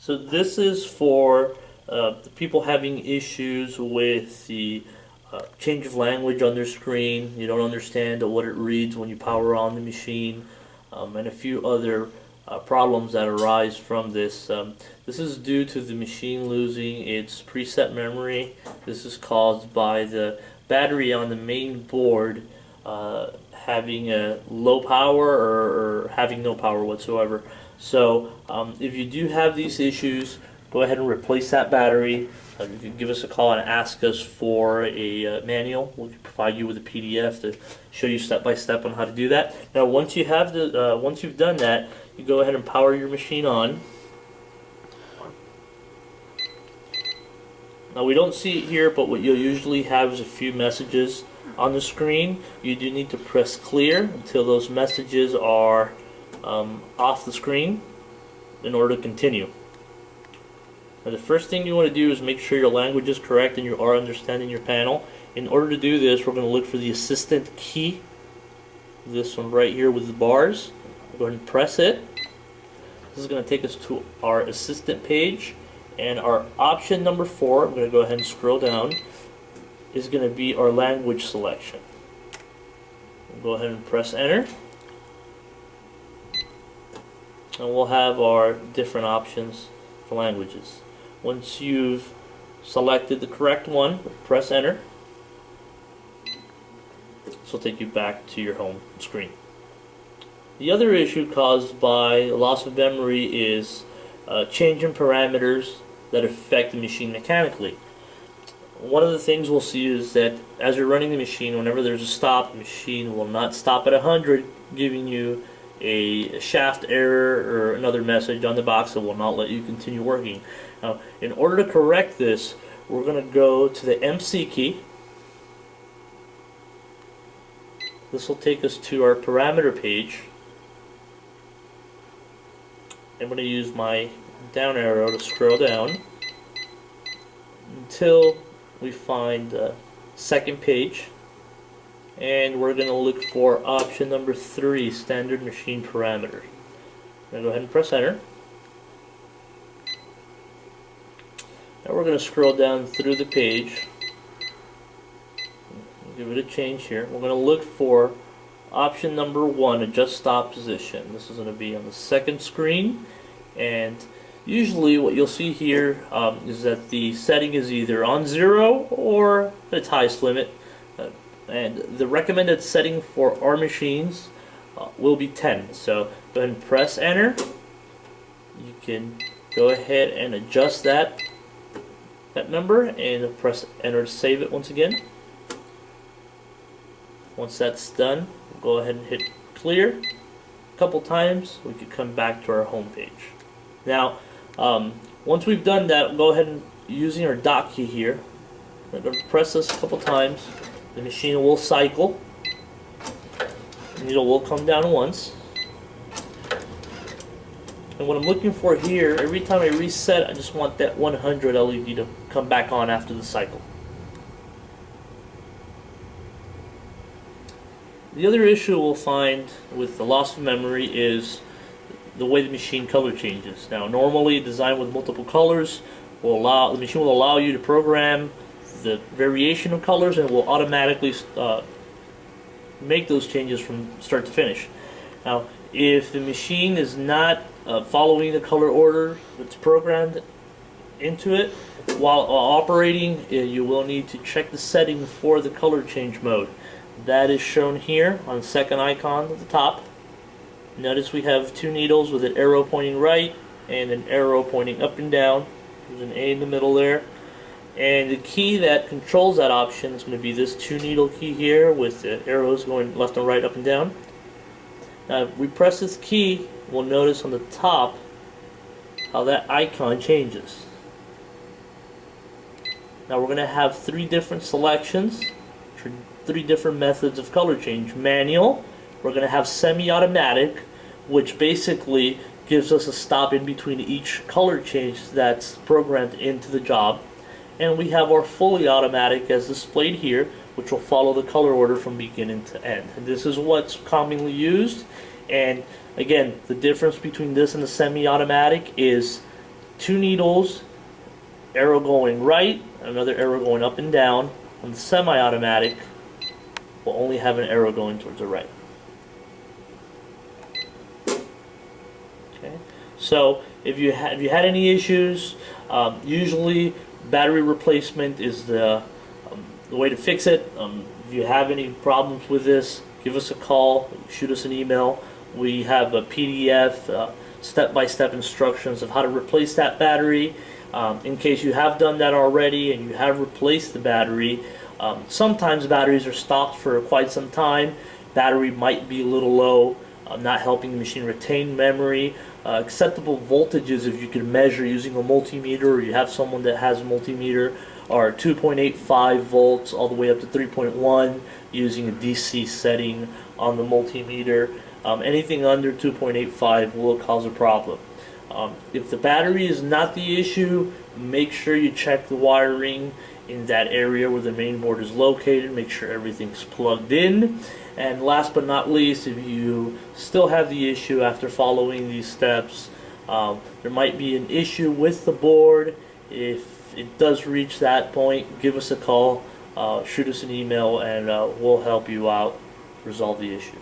So this is for the people having issues with the change of language on their screen. You don't understand what it reads when you power on the machine, and a few other problems that arise from this. This is due to the machine losing its preset memory. This is caused by the battery on the main board having a low power or having no power whatsoever. So if you do have these issues, go ahead and replace that battery. You can give us a call and ask us for a manual. We'll provide you with a PDF to show you step by step on how to do that. Now, once you've done that, you go ahead and power your machine on. Now, we don't see it here, but what you'll usually have is a few messages on the screen. You do need to press clear until those messages are off the screen in order to continue. Now, the first thing you want to do is make sure your language is correct and you are understanding your panel. In order to do this, we're going to look for the assistant key, this one right here with the bars. Go ahead and press it. This is going to take us to our assistant page, and our option number 4, I'm going to go ahead and scroll down, is going to be our language selection. We'll go ahead and press enter, and we'll have our different options for languages. Once you've selected the correct one, press enter. This will take you back to your home screen. The other issue caused by loss of memory is change in parameters that affect the machine mechanically. One of the things we'll see is that as you're running the machine, whenever there's a stop, the machine will not stop at 100, giving you a shaft error or another message on the box that will not let you continue working. Now, in order to correct this, we're going to go to the MC key. This will take us to our parameter page. I'm going to use my down arrow to scroll down until we find the second page, and we're going to look for option number 3, standard machine parameters. I'm going to go ahead and press enter. Now we're going to scroll down through the page, give it a change here. We're going to look for option number 1, adjust stop position. This is going to be on the second screen, and usually what you'll see here is that the setting is either on 0 or its highest limit, and the recommended setting for our machines will be 10. So go ahead and press enter. You can go ahead and adjust that number and press enter to save it once again. Once that's done, we'll go ahead and hit clear a couple times. We can come back to our home page. Now, once we've done that, we'll go ahead and using our dot key here, we're going to press this a couple times. The machine will cycle. The needle will come down once. And what I'm looking for here, every time I reset, I just want that 100 LED to come back on after the cycle. The other issue we'll find with the loss of memory is the way the machine color changes. Now, normally a design with multiple colors will allow the machine will allow you to program the variation of colors, and will automatically make those changes from start to finish. Now, if the machine is not following the color order that's programmed into it while operating, you will need to check the setting for the color change mode. That is shown here on the second icon at the top. Notice we have 2 needles with an arrow pointing right and an arrow pointing up and down. There's an A in the middle there. And the key that controls that option is going to be this 2 needle key here with the arrows going left and right, up and down. Now, if we press this key, we'll notice on the top how that icon changes. Now we're going to have 3 different selections, 3 different methods of color change. Manual, we're going to have semi-automatic, which basically gives us a stop in between each color change that's programmed into the job. And we have our fully automatic as displayed here, which will follow the color order from beginning to end. And this is what's commonly used. And again, the difference between this and the semi-automatic is 2 needles, arrow going right, another arrow going up and down. On the semi-automatic, we'll only have an arrow going towards the right. Okay. So if you had any issues, usually battery replacement is the way to fix it. If you have any problems with this, give us a call, shoot us an email. We have a PDF, step-by-step instructions of how to replace that battery. In case you have done that already and you have replaced the battery, sometimes batteries are stocked for quite some time. Battery might be a little low, not helping the machine retain memory. Acceptable voltages, if you can measure using a multimeter, or you have someone that has a multimeter, are 2.85 volts all the way up to 3.1 using a DC setting on the multimeter. Anything under 2.85 will cause a problem. If the battery is not the issue, make sure you check the wiring in that area where the main board is located. Make sure everything's plugged in. And last but not least, if you still have the issue after following these steps, there might be an issue with the board. If it does reach that point, give us a call, shoot us an email, and we'll help you out resolve the issue.